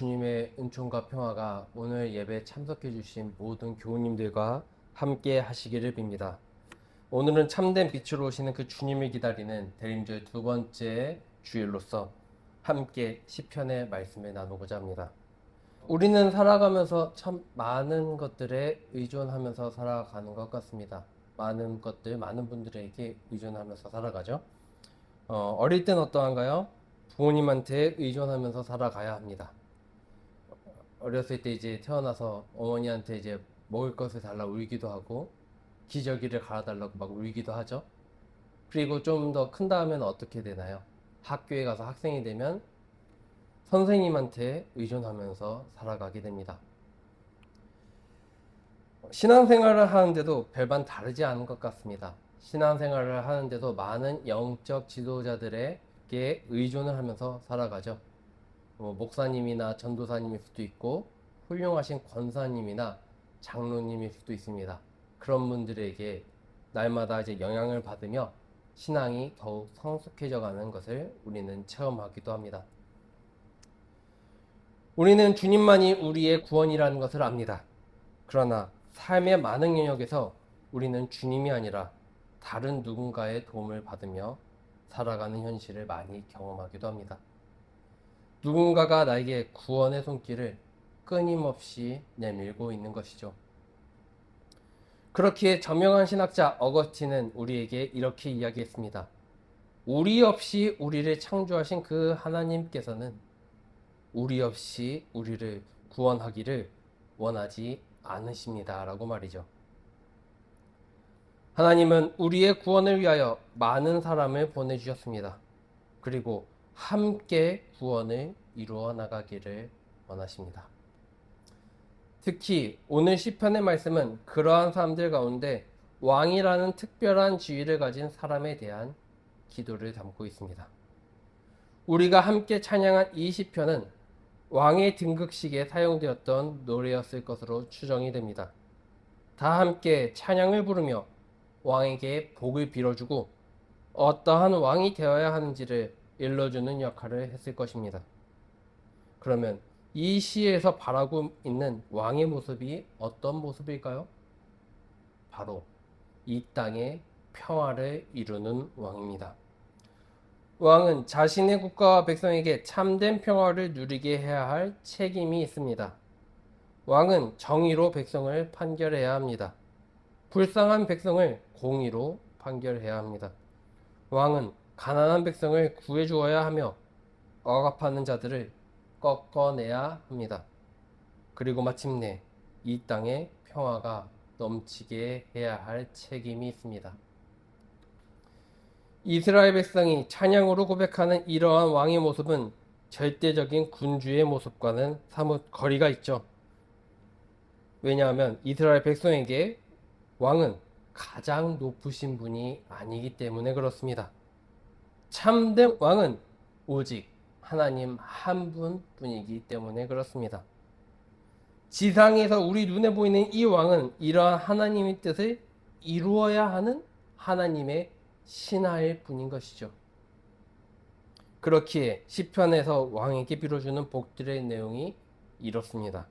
주님의 은총과 평화가 오늘 예배 참석해 주신 모든 교우님들과 함께 하시기를 빕니다. 오늘은 참된 빛으로 오시는 그 주님을 기다리는 대림절 두 번째 주일로서 함께 시편의 말씀을 나누고자 합니다. 우리는 살아가면서 참 많은 것들에 의존하면서 살아가는 것 같습니다. 많은 것들, 많은 분들에게 의존하면서 살아가죠. 어릴 땐 어떠한가요? 부모님한테 의존하면서 살아가야 합니다. 어렸을 때 이제 태어나서 어머니한테 이제 먹을 것을 달라 울기도 하고 기저귀를 갈아달라고 막 울기도 하죠. 그리고 좀 더 큰 다음에는 어떻게 되나요? 학교에 가서 학생이 되면 선생님한테 의존하면서 살아가게 됩니다. 신앙생활을 하는데도 별반 다르지 않은 것 같습니다. 신앙생활을 하는데도 많은 영적 지도자들에게 의존을 하면서 살아가죠. 목사님이나 전도사님일 수도 있고 훌륭하신 권사님이나 장로님일 수도 있습니다. 그런 분들에게 날마다 이제 영향을 받으며 신앙이 더욱 성숙해져 가는 것을 우리는 체험하기도 합니다. 우리는 주님만이 우리의 구원이라는 것을 압니다. 그러나 삶의 많은 영역에서 우리는 주님이 아니라 다른 누군가의 도움을 받으며 살아가는 현실을 많이 경험하기도 합니다. 누군가가 나에게 구원의 손길을 끊임없이 내밀고 있는 것이죠. 그렇기에 저명한 신학자 어거스틴은 우리에게 이렇게 이야기했습니다. 우리 없이 우리를 창조하신 그 하나님께서는 우리 없이 우리를 구원하기를 원하지 않으십니다. 라고 말이죠. 하나님은 우리의 구원을 위하여 많은 사람을 보내주셨습니다. 그리고 함께 구원을 이루어 나가기를 원하십니다. 특히 오늘 시편의 말씀은 그러한 사람들 가운데 왕이라는 특별한 지위를 가진 사람에 대한 기도를 담고 있습니다. 우리가 함께 찬양한 이 시편은 왕의 등극식에 사용되었던 노래였을 것으로 추정이 됩니다. 다 함께 찬양을 부르며 왕에게 복을 빌어주고 어떠한 왕이 되어야 하는지를 일러주는 역할을 했을 것입니다. 그러면 이 시에서 바라고 있는 왕의 모습이 어떤 모습일까요? 바로 이 땅의 평화를 이루는 왕입니다. 왕은 자신의 국가와 백성에게 참된 평화를 누리게 해야 할 책임이 있습니다. 왕은 정의로 백성을 판결해야 합니다. 불쌍한 백성을 공의로 판결해야 합니다. 왕은 가난한 백성을 구해 주어야 하며 억압하는 자들을 꺾어내야 합니다. 그리고 마침내 이 땅에 평화가 넘치게 해야 할 책임이 있습니다. 이스라엘 백성이 찬양으로 고백하는 이러한 왕의 모습은 절대적인 군주의 모습과는 사뭇 거리가 있죠. 왜냐하면 이스라엘 백성에게 왕은 가장 높으신 분이 아니기 때문에 그렇습니다. 참된 왕은 오직 하나님 한 분뿐이기 때문에 그렇습니다. 지상에서 우리 눈에 보이는 이 왕은 이러한 하나님의 뜻을 이루어야 하는 하나님의 신하일 뿐인 것이죠. 그렇기에 시편에서 왕에게 빌어주는 복들의 내용이 이렇습니다.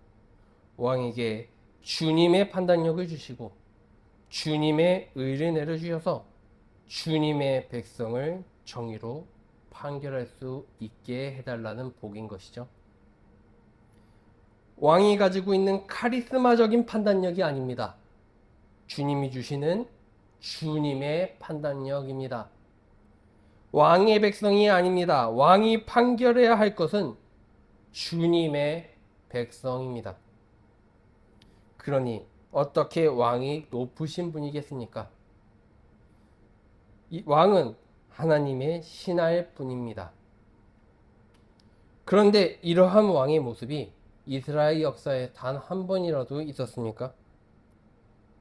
왕에게 주님의 판단력을 주시고 주님의 의를 내려주셔서 주님의 백성을 정의로 판결할 수 있게 해달라는 복인 것이죠. 왕이 가지고 있는 카리스마적인 판단력이 아닙니다. 주님이 주시는 주님의 판단력입니다. 왕의 백성이 아닙니다. 왕이 판결해야 할 것은 주님의 백성입니다. 그러니 어떻게 왕이 높으신 분이겠습니까? 이 왕은 하나님의 신하일 뿐입니다. 그런데 이러한 왕의 모습이 이스라엘 역사에 단 한 번이라도 있었습니까?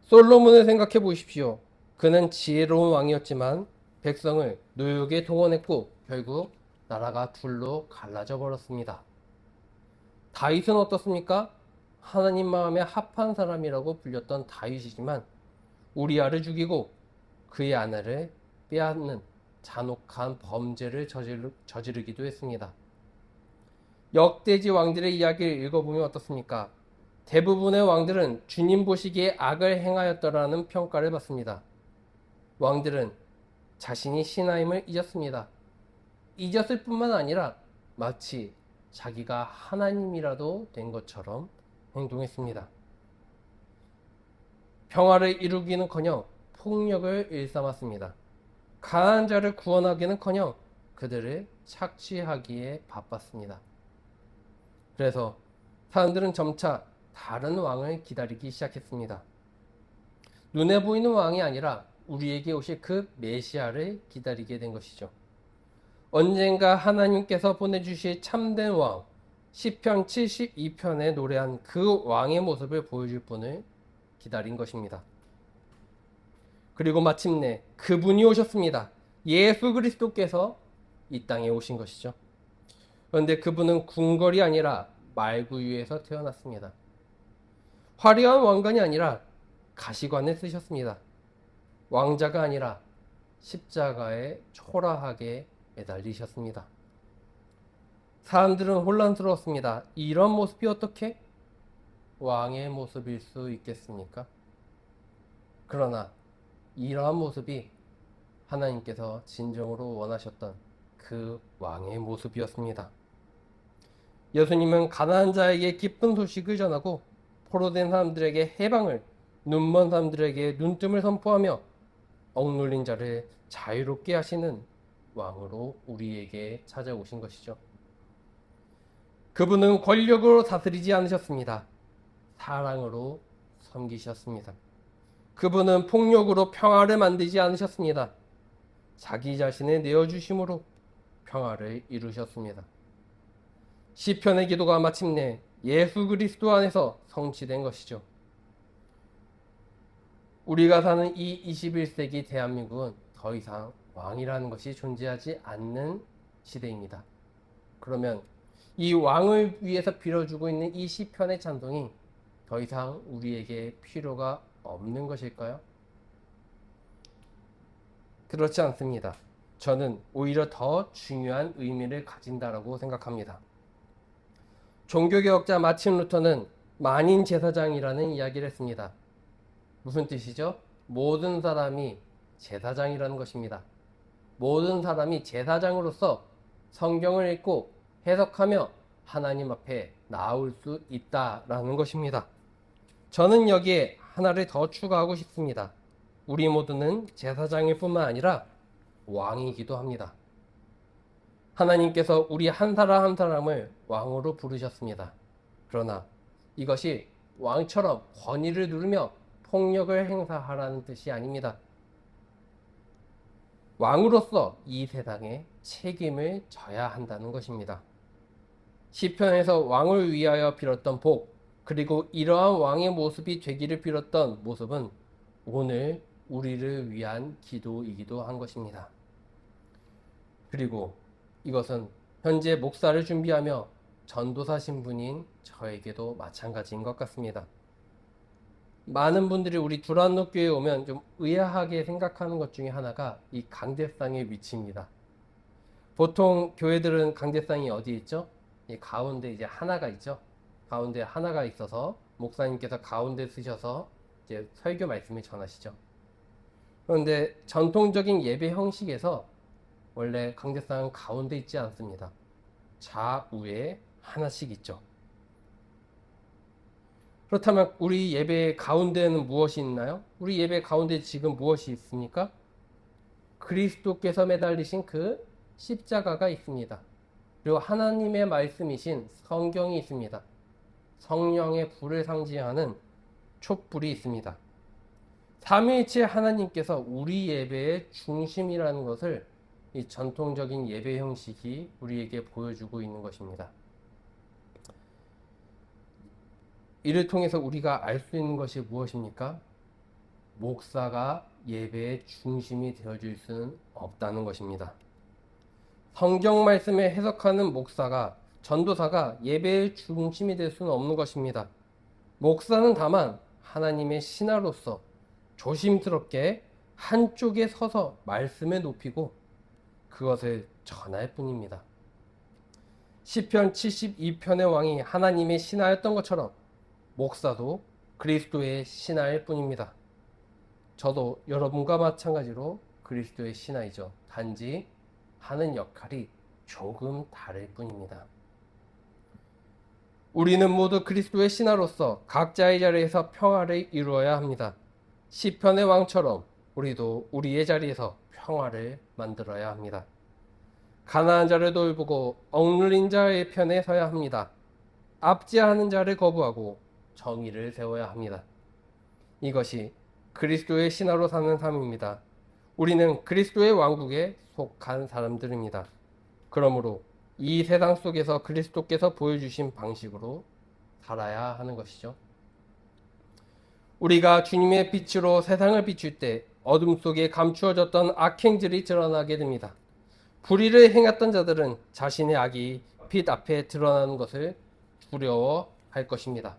솔로몬을 생각해 보십시오. 그는 지혜로운 왕이었지만 백성을 노역에 동원했고 결국 나라가 둘로 갈라져 버렸습니다. 다윗은 어떻습니까? 하나님 마음에 합한 사람이라고 불렸던 다윗이지만 우리아를 죽이고 그의 아내를 빼앗는 잔혹한 범죄를 저지르기도 했습니다. 역대지 왕들의 이야기를 읽어보면 어떻습니까? 대부분의 왕들은 주님 보시기에 악을 행하였더라는 평가를 받습니다. 왕들은 자신이 신하임을 잊었습니다. 잊었을 뿐만 아니라 마치 자기가 하나님이라도 된 것처럼 행동했습니다. 평화를 이루기는커녕 폭력을 일삼았습니다. 가난한 자를 구원하기는커녕 그들을 착취하기에 바빴습니다. 그래서 사람들은 점차 다른 왕을 기다리기 시작했습니다. 눈에 보이는 왕이 아니라 우리에게 오실 그 메시아를 기다리게 된 것이죠. 언젠가 하나님께서 보내주실 참된 왕, 시편 72편에 노래한 그 왕의 모습을 보여줄 분을 기다린 것입니다. 그리고 마침내 그분이 오셨습니다. 예수 그리스도께서 이 땅에 오신 것이죠. 그런데 그분은 궁궐이 아니라 말구 위에서 태어났습니다. 화려한 왕관이 아니라 가시관을 쓰셨습니다. 왕자가 아니라 십자가에 초라하게 매달리셨습니다. 사람들은 혼란스러웠습니다. 이런 모습이 어떻게 왕의 모습일 수 있겠습니까? 그러나 이러한 모습이 하나님께서 진정으로 원하셨던 그 왕의 모습이었습니다. 예수님은 가난한 자에게 기쁜 소식을 전하고 포로된 사람들에게 해방을, 눈먼 사람들에게 눈뜸을 선포하며 억눌린 자를 자유롭게 하시는 왕으로 우리에게 찾아오신 것이죠. 그분은 권력으로 다스리지 않으셨습니다. 사랑으로 섬기셨습니다. 그분은 폭력으로 평화를 만들지 않으셨습니다. 자기 자신을 내어주심으로 평화를 이루셨습니다. 시편의 기도가 마침내 예수 그리스도 안에서 성취된 것이죠. 우리가 사는 이 21세기 대한민국은 더 이상 왕이라는 것이 존재하지 않는 시대입니다. 그러면 이 왕을 위해서 빌어주고 있는 이 시편의 찬송이 더 이상 우리에게 필요가 없는 것일까요? 그렇지 않습니다. 저는 오히려 더 중요한 의미를 가진다라고 생각합니다. 종교개혁자 마틴 루터는 만인 제사장이라는 이야기를 했습니다. 무슨 뜻이죠? 모든 사람이 제사장이라는 것입니다. 모든 사람이 제사장으로서 성경을 읽고 해석하며 하나님 앞에 나올 수 있다라는 것입니다. 저는 여기에 하나를 더 추가하고 싶습니다. 우리 모두는 제사장일 뿐만 아니라 왕이기도 합니다. 하나님께서 우리 한 사람 한 사람을 왕으로 부르셨습니다. 그러나 이것이 왕처럼 권위를 누르며 폭력을 행사하라는 뜻이 아닙니다. 왕으로서 이 세상에 책임을 져야 한다는 것입니다. 시편에서 왕을 위하여 빌었던 복, 그리고 이러한 왕의 모습이 되기를 빌었던 모습은 오늘 우리를 위한 기도이기도 한 것입니다. 그리고 이것은 현재 목사를 준비하며 전도사 신분인 저에게도 마찬가지인 것 같습니다. 많은 분들이 우리 두란노 교회에 오면 좀 의아하게 생각하는 것 중에 하나가 이 강대상의 위치입니다. 보통 교회들은 강대상이 어디 있죠? 이 가운데 이제 하나가 있죠. 가운데 하나가 있어서 목사님께서 가운데 쓰셔서 이제 설교 말씀을 전하시죠. 그런데 전통적인 예배 형식에서 원래 강대상은 가운데 있지 않습니다. 좌우에 하나씩 있죠. 그렇다면 우리 예배 가운데는 무엇이 있나요? 우리 예배 가운데 지금 무엇이 있습니까? 그리스도께서 매달리신 그 십자가가 있습니다. 그리고 하나님의 말씀이신 성경이 있습니다. 성령의 불을 상징하는 촛불이 있습니다. 삼위일체 하나님께서 우리 예배의 중심이라는 것을 이 전통적인 예배 형식이 우리에게 보여주고 있는 것입니다. 이를 통해서 우리가 알 수 있는 것이 무엇입니까? 목사가 예배의 중심이 되어줄 수는 없다는 것입니다. 성경 말씀을 해석하는 목사가, 전도사가 예배의 중심이 될 수는 없는 것입니다. 목사는 다만 하나님의 신하로서 조심스럽게 한쪽에 서서 말씀을 높이고 그것을 전할 뿐입니다. 시편 72편의 왕이 하나님의 신하였던 것처럼 목사도 그리스도의 신하일 뿐입니다. 저도 여러분과 마찬가지로 그리스도의 신하이죠. 단지 하는 역할이 조금 다를 뿐입니다. 우리는 모두 그리스도의 신하로서 각자의 자리에서 평화를 이루어야 합니다. 시편의 왕처럼 우리도 우리의 자리에서 평화를 만들어야 합니다. 가난한 자를 돌보고 억눌린 자의 편에 서야 합니다. 압제하는 자를 거부하고 정의를 세워야 합니다. 이것이 그리스도의 신하로 사는 삶입니다. 우리는 그리스도의 왕국에 속한 사람들입니다. 그러므로 이 세상 속에서 그리스도께서 보여주신 방식으로 살아야 하는 것이죠. 우리가 주님의 빛으로 세상을 비출 때 어둠 속에 감추어졌던 악행들이 드러나게 됩니다. 불의를 행했던 자들은 자신의 악이 빛 앞에 드러나는 것을 두려워할 것입니다.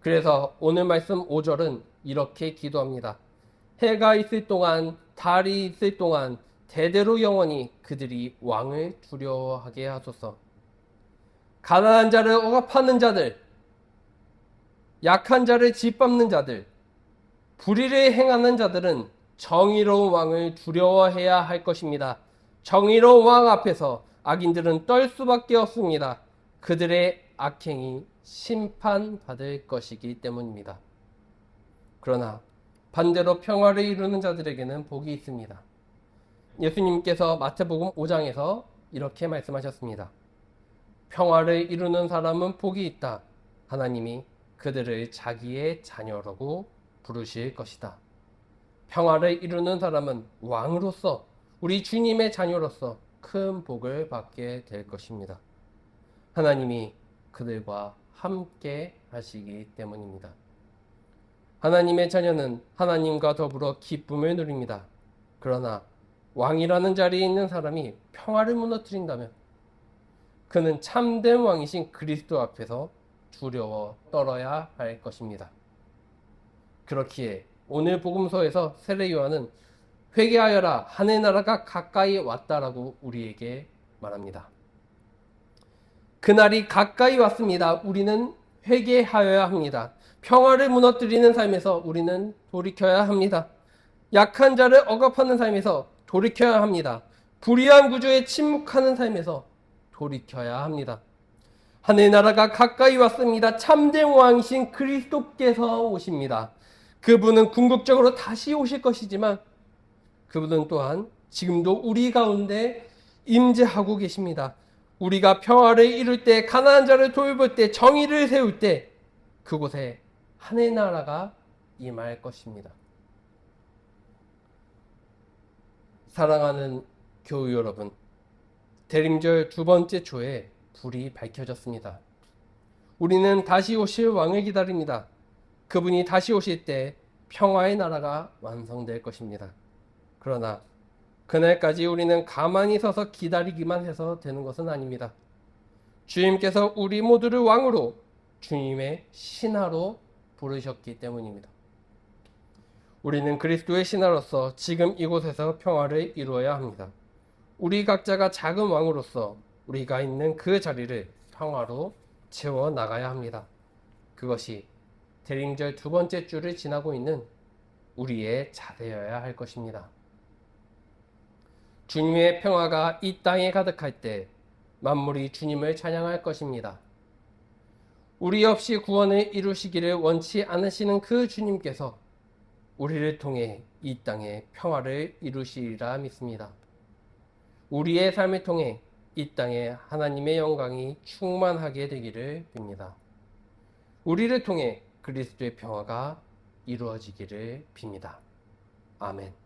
그래서 오늘 말씀 5절은 이렇게 기도합니다. 해가 있을 동안, 달이 있을 동안 대대로 영원히 그들이 왕을 두려워하게 하소서. 가난한 자를 억압하는 자들, 약한 자를 짓밟는 자들, 불의를 행하는 자들은 정의로운 왕을 두려워해야 할 것입니다. 정의로운 왕 앞에서 악인들은 떨 수밖에 없습니다. 그들의 악행이 심판받을 것이기 때문입니다. 그러나 반대로 평화를 이루는 자들에게는 복이 있습니다. 예수님께서 마태복음 5장에서 이렇게 말씀하셨습니다. 평화를 이루는 사람은 복이 있다. 하나님이 그들을 자기의 자녀라고 부르실 것이다. 평화를 이루는 사람은 왕으로서 우리 주님의 자녀로서 큰 복을 받게 될 것입니다. 하나님이 그들과 함께 하시기 때문입니다. 하나님의 자녀는 하나님과 더불어 기쁨을 누립니다. 그러나 왕이라는 자리에 있는 사람이 평화를 무너뜨린다면 그는 참된 왕이신 그리스도 앞에서 두려워 떨어야 할 것입니다. 그렇기에 오늘 복음서에서 세례 요한은 회개하여라, 하늘 나라가 가까이 왔다라고 우리에게 말합니다. 그날이 가까이 왔습니다. 우리는 회개하여야 합니다. 평화를 무너뜨리는 삶에서 우리는 돌이켜야 합니다. 약한 자를 억압하는 삶에서 돌이켜야 합니다. 불의한 구조에 침묵하는 삶에서 돌이켜야 합니다. 하늘 나라가 가까이 왔습니다. 참된 왕이신 그리스도께서 오십니다. 그분은 궁극적으로 다시 오실 것이지만 그분은 또한 지금도 우리 가운데 임재하고 계십니다. 우리가 평화를 이룰 때, 가난한 자를 돌볼 때, 정의를 세울 때 그곳에 하늘 나라가 임할 것입니다. 사랑하는 교우 여러분, 대림절 두 번째 초에 불이 밝혀졌습니다. 우리는 다시 오실 왕을 기다립니다. 그분이 다시 오실 때 평화의 나라가 완성될 것입니다. 그러나 그날까지 우리는 가만히 서서 기다리기만 해서 되는 것은 아닙니다. 주님께서 우리 모두를 왕으로, 주님의 신하로 부르셨기 때문입니다. 우리는 그리스도의 신하로서 지금 이곳에서 평화를 이루어야 합니다. 우리 각자가 작은 왕으로서 우리가 있는 그 자리를 평화로 채워 나가야 합니다. 그것이 대림절 두 번째 주를 지나고 있는 우리의 자세여야 할 것입니다. 주님의 평화가 이 땅에 가득할 때 만물이 주님을 찬양할 것입니다. 우리 없이 구원을 이루시기를 원치 않으시는 그 주님께서 우리를 통해 이 땅에 평화를 이루시리라 믿습니다. 우리의 삶을 통해 이 땅에 하나님의 영광이 충만하게 되기를 빕니다. 우리를 통해 그리스도의 평화가 이루어지기를 빕니다. 아멘.